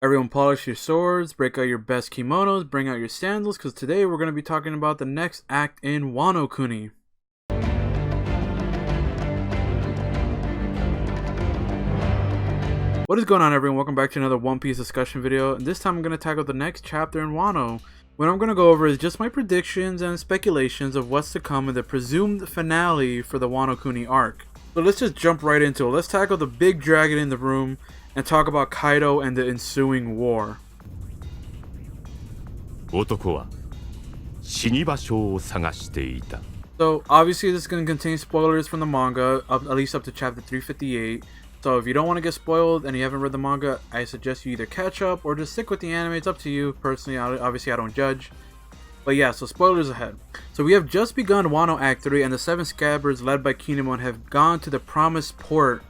Everyone polish your swords, break out your best kimonos, bring out your sandals, because today we're going to be talking about the next act in Wano Kuni. What is going on, everyone? Welcome back to another One Piece discussion video, and this time I'm going to tackle the next chapter in Wano. What I'm going to go over is just my predictions and speculations of what's to come in the presumed finale for the Wano Kuni arc. So let's just jump right into it. Let's tackle the big dragon in the room and talk about Kaido and the ensuing war. 男は死に場所を探していた。 So obviously this is going to contain spoilers from the manga, at least up to chapter 358. So if you don't want to get spoiled and you haven't read the manga, I suggest you either catch up or just stick with the anime. It's up to you. Personally, obviously I don't judge. But yeah, so spoilers ahead. So we have just begun Wano Act 3 and the 7 Scabbards led by Kinemon have gone to the promised port,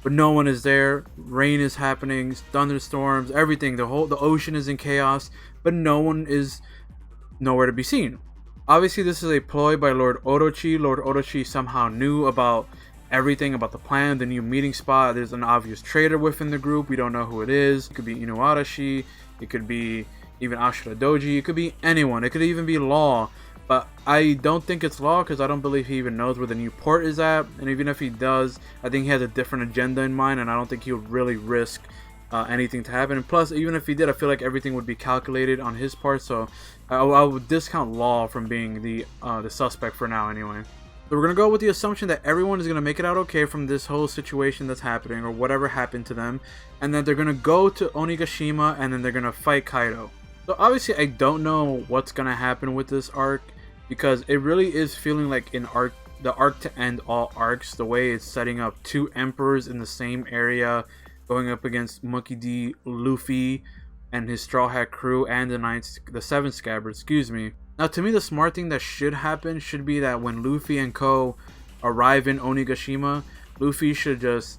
but no one is there. Rain is happening, thunderstorms, everything. The ocean is in chaos, but no one is nowhere to be seen. Obviously this is a ploy by Lord Orochi. Lord Orochi somehow knew about everything about the plan, the new meeting spot. There's an obvious traitor within the group. We don't know who it is. It could be Inuarashi. It could be even Ashura Doji. It could be anyone. It could even be Law. But I don't think it's Law because I don't believe he even knows where the new port is at. And even if he does, I think he has a different agenda in mind, and I don't think he would really risk anything to happen. And plus, even if he did, I feel like everything would be calculated on his part. So I would discount Law from being the suspect for now anyway. So we're going to go with the assumption that everyone is going to make it out okay from this whole situation that's happening or whatever happened to them, and that they're going to go to Onigashima and then they're going to fight Kaido. So obviously I don't know what's going to happen with this arc because it really is feeling like the arc to end all arcs, the way it's setting up two emperors in the same area going up against Monkey D. Luffy and his Straw Hat crew and the 7 Scabbards, excuse me. Now, to me, the smart thing that should happen should be that when Luffy and Co. arrive in Onigashima, Luffy should just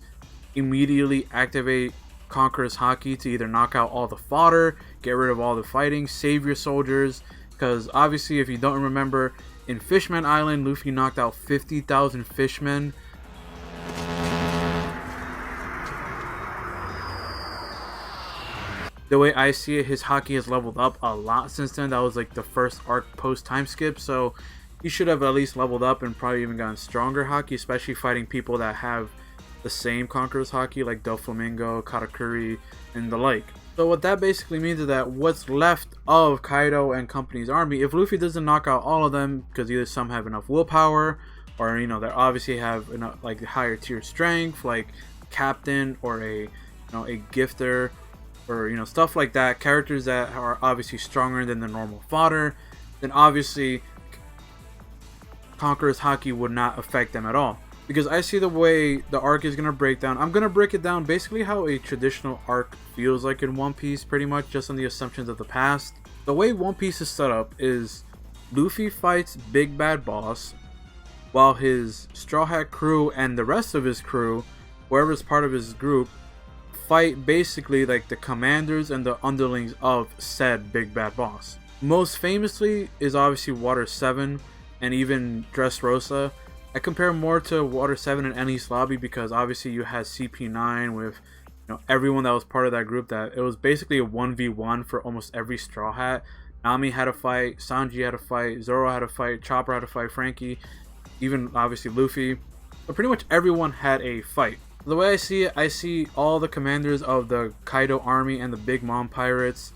immediately activate Conqueror's Haki to either knock out all the fodder, get rid of all the fighting, save your soldiers. Because obviously, if you don't remember, in Fishman Island, Luffy knocked out 50,000 fishmen. The way I see it, his Haki has leveled up a lot since then. That was like the first arc post time skip, so he should have at least leveled up and probably even gotten stronger Haki, especially fighting people that have the same Conqueror's Haki like Doflamingo, Katakuri, and the like. So what that basically means is that what's left of Kaido and company's army, if Luffy doesn't knock out all of them, because either some have enough willpower, or they obviously have enough like higher tier strength, like Captain or a Gifter, or stuff like that, characters that are obviously stronger than the normal fodder, then obviously Conqueror's Haki would not affect them at all. Because I see the way the arc is going to break down. I'm going to break it down basically how a traditional arc feels like in One Piece, pretty much just on the assumptions of the past. The way One Piece is set up is Luffy fights Big Bad Boss while his Straw Hat crew and the rest of his crew, whoever's part of his group, fight basically like the commanders and the underlings of said Big Bad Boss. Most famously is obviously Water 7 and even Dressrosa. I compare more to Water 7 and Enies Lobby because obviously you had CP9 with everyone that was part of that group, that it was basically a 1v1 for almost every Straw Hat. Nami had a fight, Sanji had a fight, Zoro had a fight, Chopper had a fight, Frankie, even obviously Luffy. But pretty much everyone had a fight. The way I see it, I see all the commanders of the Kaido army and the Big Mom pirates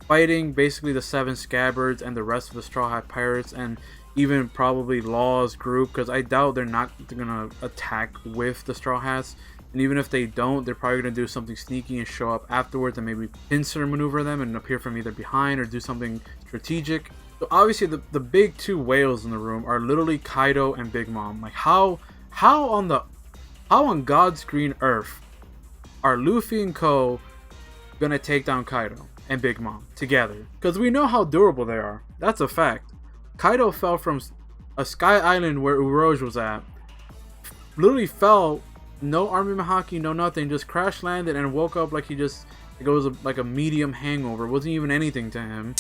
fighting basically the 7 Scabbards and the rest of the Straw Hat pirates, and even probably Law's group, because I doubt they're gonna attack with the Straw Hats. And even if they don't, they're probably gonna do something sneaky and show up afterwards and maybe pincer maneuver them and appear from either behind or do something strategic. So obviously the big two whales in the room are literally Kaido and Big Mom. Like how on God's green earth are Luffy and Co. gonna take down Kaido and Big Mom together? Because we know how durable they are. That's a fact. Kaido fell from a sky island where Uroge was at. Literally fell, no army Mahaki, no nothing, just crash landed and woke up like it was like a medium hangover. It wasn't even anything to him.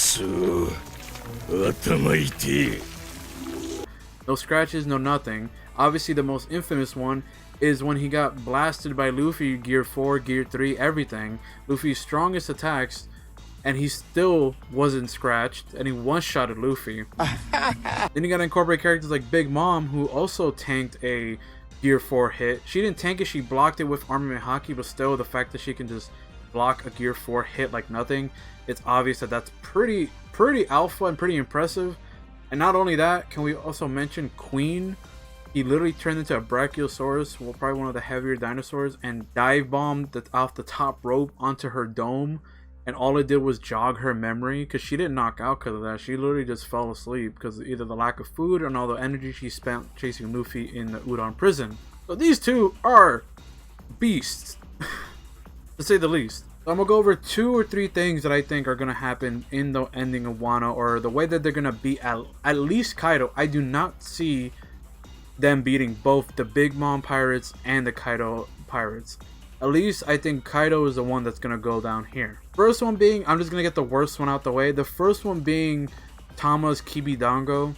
No scratches, no nothing. Obviously the most infamous one is when he got blasted by Luffy, Gear 4, Gear 3, everything. Luffy's strongest attacks, and he still wasn't scratched, and he one-shotted Luffy. Then you gotta incorporate characters like Big Mom, who also tanked a Gear 4 hit. She didn't tank it, she blocked it with Armament Haki, but still, the fact that she can just block a Gear 4 hit like nothing, it's obvious that that's pretty alpha and pretty impressive. And not only that, can we also mention Queen? He literally turned into a Brachiosaurus, well, probably one of the heavier dinosaurs, and dive bombed off the top rope onto her dome. And all it did was jog her memory, because she didn't knock out because of that. She literally just fell asleep because of either the lack of food and all the energy she spent chasing Luffy in the Udon prison. So these two are beasts, to say the least. So I'm going to go over 2 or 3 things that I think are going to happen in the ending of Wano, or the way that they're going to beat at least Kaido. I do not see them beating both the Big Mom Pirates and the Kaido Pirates. At least I think Kaido is the one that's going to go down here. First one being, I'm just going to get the worst one out the way. The first one being Tama's Kibidango.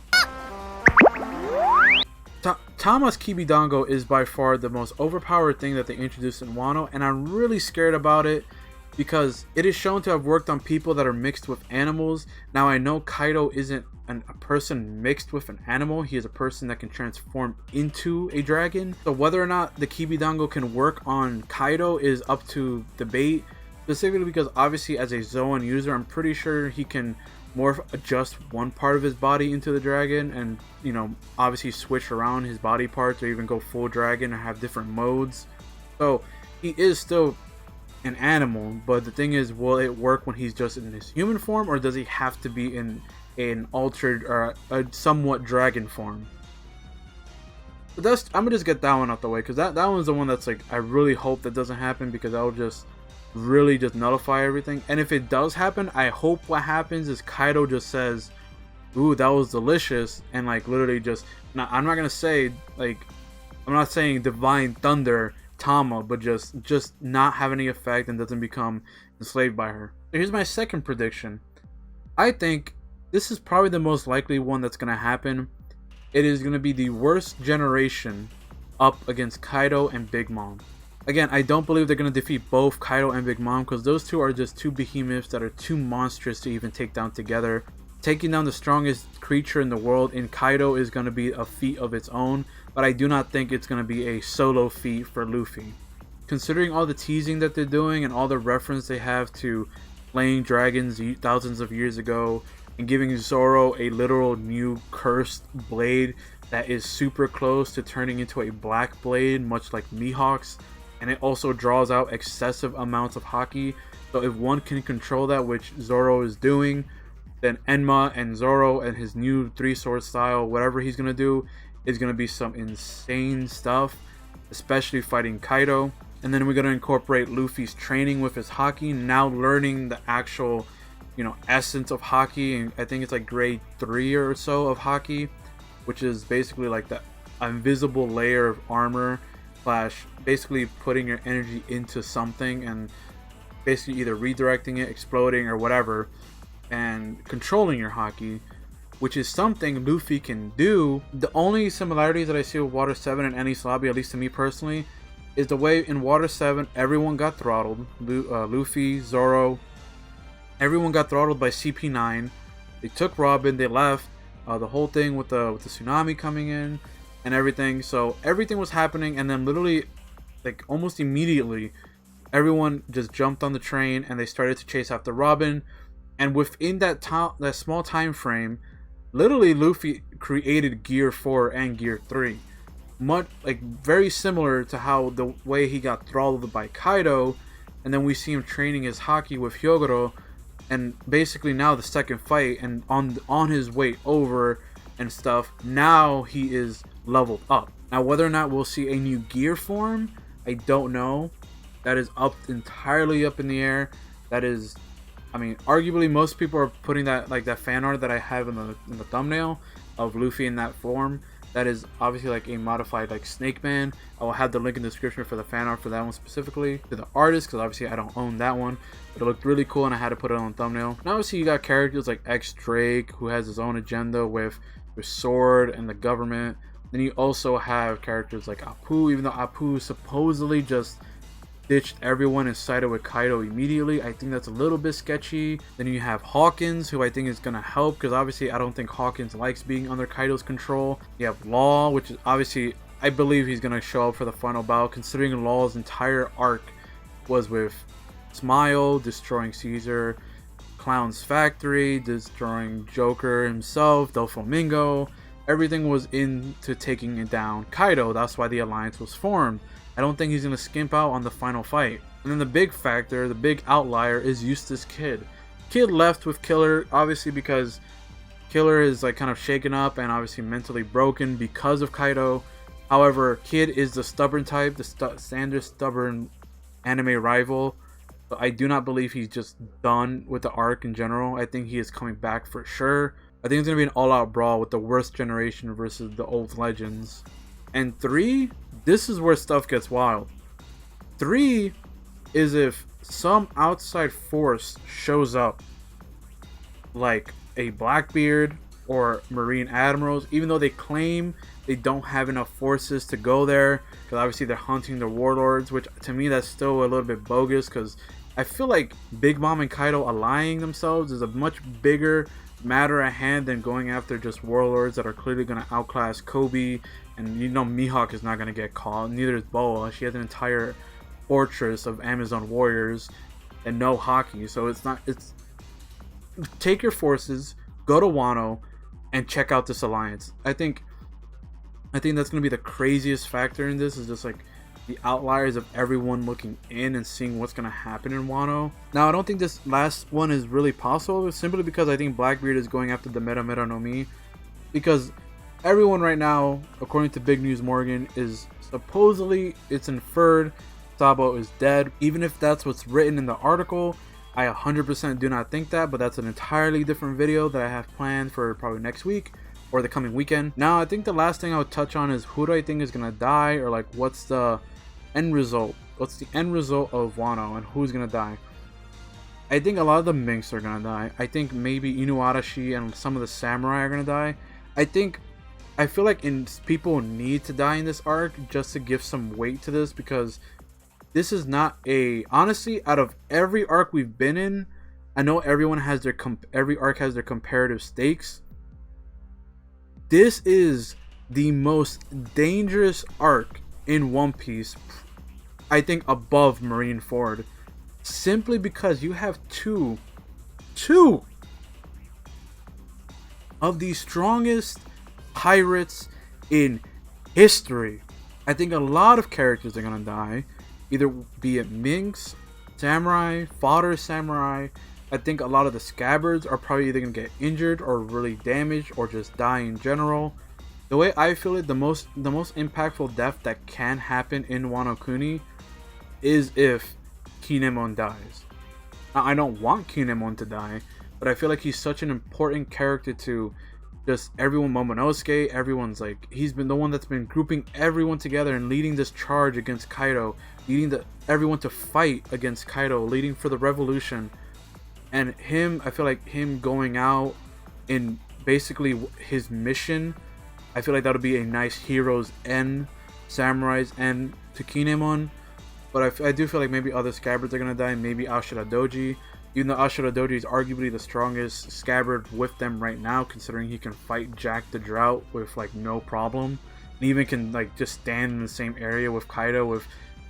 Tama's Kibidango is by far the most overpowered thing that they introduced in Wano, and I'm really scared about it because it is shown to have worked on people that are mixed with animals. Now I know Kaido isn't a person mixed with an animal, he is a person that can transform into a dragon. So whether or not the Kibidango can work on Kaido is up to debate, specifically because obviously as a Zoan user, I'm pretty sure he can adjust one part of his body into the dragon, and you know, obviously switch around his body parts or even go full dragon or have different modes. So he is still an animal, but the thing is, will it work when he's just in his human form, or does he have to be in an altered or a somewhat dragon form? But I'm gonna just get that one out the way, because that one's the one that's like, I really hope that doesn't happen, because that will just really just nullify everything. And if it does happen, I hope what happens is Kaido just says, ooh, that was delicious, and like literally just, now I'm not gonna say like, I'm not saying Divine Thunder Tama, but just not have any effect and doesn't become enslaved by her. So here's my second prediction. I think this is probably the most likely one that's going to happen. It is going to be the worst generation up against Kaido and Big Mom. Again, I don't believe they're going to defeat both Kaido and Big Mom, because those two are just two behemoths that are too monstrous to even take down together. Taking down the strongest creature in the world in Kaido is going to be a feat of its own, but I do not think it's going to be a solo feat for Luffy. Considering all the teasing that they're doing and all the reference they have to slaying dragons thousands of years ago, and giving Zoro a literal new cursed blade that is super close to turning into a black blade, much like Mihawk's, and it also draws out excessive amounts of haki. So if one can control that, which Zoro is doing, then Enma and Zoro and his new 3-sword style, whatever he's gonna do, is gonna be some insane stuff, especially fighting Kaido. And then we're gonna incorporate Luffy's training with his haki, now learning the actual, you know, essence of haki, and I think it's like grade 3 or so of haki, which is basically like the invisible layer of armor slash basically putting your energy into something and basically either redirecting it, exploding, or whatever, and controlling your haki, which is something Luffy can do. The only similarities that I see with Water 7 and Enies Lobby, at least to me personally, is the way in Water 7 everyone got throttled. Luffy, Zoro, everyone got throttled by CP9. They took Robin, they left. The whole thing with the tsunami coming in and everything. So everything was happening, and then literally, like almost immediately, everyone just jumped on the train and they started to chase after Robin. And within that small time frame, literally Luffy created Gear 4 and Gear 3. Much like very similar to how the way he got throttled by Kaido, and then we see him training his haki with Hyogoro, and basically now the second fight and on his way over and stuff, now he is leveled up. Now whether or not we'll see a new gear form, I don't know. That is entirely up in the air. That is, I mean, arguably most people are putting that, like that fan art that I have in the thumbnail of Luffy in that form. That is obviously like a modified like Snake Man. I will have the link in the description for the fan art for that one specifically to the artist, because obviously I don't own that one, but it looked really cool and I had to put it on the thumbnail. Now obviously you got characters like X Drake, who has his own agenda with Sword and the government. Then you also have characters like Apu, even though Apu supposedly just ditched everyone and sided with Kaido immediately. I think that's a little bit sketchy. Then you have Hawkins, who I think is going to help, because obviously I don't think Hawkins likes being under Kaido's control. You have Law, which is obviously, I believe he's going to show up for the final battle, considering Law's entire arc was with Smile, destroying Caesar, Clown's factory, destroying Joker himself, Doflamingo. Everything was into taking it down Kaido. That's why the alliance was formed. I don't think he's going to skimp out on the final fight. And then the big factor, the big outlier, is Eustace Kid. Kid left with Killer, obviously because Killer is like kind of shaken up and obviously mentally broken because of Kaido. However, Kid is the stubborn type, the standard stubborn anime rival. But I do not believe he's just done with the arc in general. I think he is coming back for sure. I think it's going to be an all-out brawl with the worst generation versus the old legends. And 3, this is where stuff gets wild. 3 is if some outside force shows up, like a Blackbeard or Marine Admirals, even though they claim they don't have enough forces to go there, because obviously they're hunting the warlords, which to me that's still a little bit bogus, because I feel like Big Mom and Kaido allying themselves is a much bigger matter at hand than going after just warlords that are clearly going to outclass Kobe. And you know Mihawk is not going to get caught, neither is Boa. She has an entire fortress of Amazon warriors and no Haki, so it's take your forces, go to Wano and check out this alliance. I think that's going to be the craziest factor in this, is just like the outliers of everyone looking in and seeing what's going to happen in Wano. Now, I don't think this last one is really possible, simply because I think Blackbeard is going after the Mera Mera no Mi, because everyone right now, according to Big News Morgan, is supposedly, it's inferred Sabo is dead. Even if that's what's written in the article, I 100% do not think that, but that's an entirely different video that I have planned for probably next week or the coming weekend. Now, I think the last thing I would touch on is who do I think is going to die, or like what's the end result? What's the end result of Wano and who's going to die? I think a lot of the Minks are going to die. I think maybe Inuarashi and some of the samurai are going to die. I feel like people need to die in this arc just to give some weight to this, because this is not honestly, out of every arc we've been in, I know everyone has every arc has their comparative stakes. This is the most dangerous arc in One Piece, I think, above Marineford, simply because you have two of the strongest pirates in history. I think a lot of characters are gonna die, either be it Minks, samurai, fodder samurai. I think a lot of the scabbards are probably either gonna get injured or really damaged or just die in general. The way I feel it, the most impactful death that can happen in Wano Kuni is if Kinemon dies. Now, I don't want Kinemon to die, but I feel like he's such an important character to just everyone. Momonosuke, everyone's like, he's been the one that's been grouping everyone together and leading this charge against Kaido, leading everyone to fight against Kaido, leading for the revolution. And him, I feel like him going out in basically his mission, I feel like that would be a nice hero's end, samurai's end to Kinemon. But I do feel like maybe other scabbards are gonna die, maybe Ashura Doji. Even though Ashura Doji is arguably the strongest scabbard with them right now, considering he can fight Jack the Drought with like no problem, and even can like just stand in the same area with Kaido,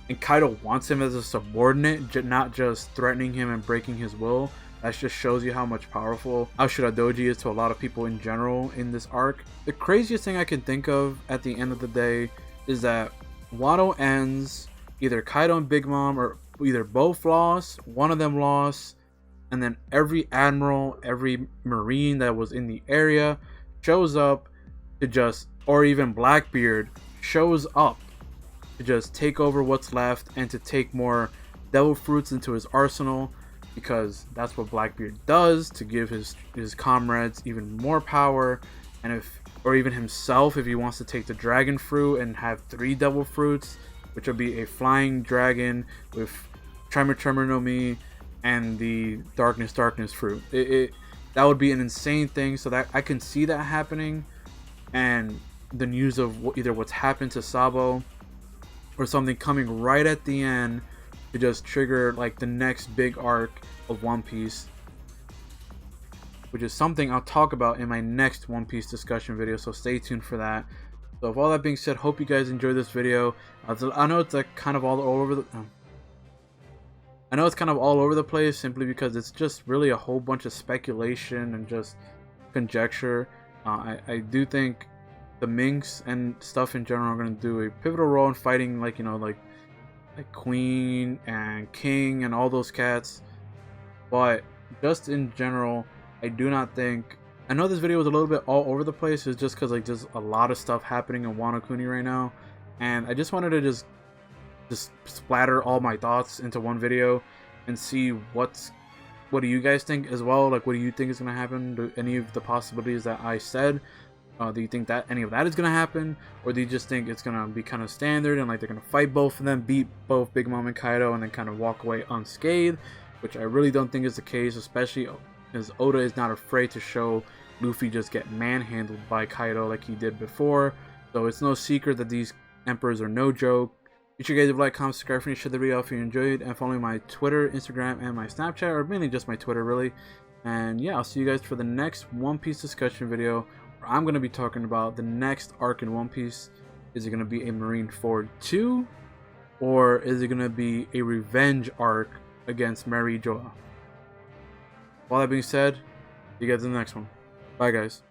and Kaido wants him as a subordinate, not just threatening him and breaking his will. That just shows you how much powerful Ashura Doji is to a lot of people in general in this arc. The craziest thing I can think of at the end of the day is that Wano ends, either Kaido and Big Mom, or either both lost, one of them lost, and then every admiral, every marine that was in the area shows up to just, or even Blackbeard shows up to just take over what's left and to take more devil fruits into his arsenal, because that's what Blackbeard does, to give his comrades even more power, and or even himself, if he wants to take the dragon fruit and have 3 devil fruits, which would be a flying dragon with Tremor no Mi and the darkness fruit. That would be an insane thing. So that I can see that happening, and the news of either what's happened to Sabo or something coming right at the end to just trigger like the next big arc of One Piece, which is something I'll talk about in my next One Piece discussion video, so stay tuned for that. So with all that being said, hope you guys enjoyed this video. I know it's like kind of all over the I know it's kind of all over the place simply because it's just really a whole bunch of speculation and just conjecture. I do think the Minks and stuff in general are going to do a pivotal role in fighting, like, you know, like Queen and King and all those cats. But just in general, I do not think, I know this video was a little bit all over the place. It's just because like there's a lot of stuff happening in Wano Kuni right now, and I just wanted to just splatter all my thoughts into one video and see what do you guys think as well. Like, what do you think is going to happen to any of the possibilities that I said? Do you think that any of that is going to happen, or do you just think it's going to be kind of standard and like they're going to fight both of them, beat both Big Mom and Kaido, and then kind of walk away unscathed? Which I really don't think is the case, especially as Oda is not afraid to show Luffy just get manhandled by Kaido like he did before. So it's no secret that these emperors are no joke. Make sure you guys leave a like, comment, subscribe, and share the video if you enjoyed, and follow my Twitter, Instagram, and my Snapchat, or mainly just my Twitter really. And yeah, I'll see you guys for the next One Piece discussion video, where I'm going to be talking about the next arc in One Piece. Is it going to be a Marineford 2, or is it going to be a revenge arc against Mary Joa? All that being said, see you guys in the next one. Bye guys.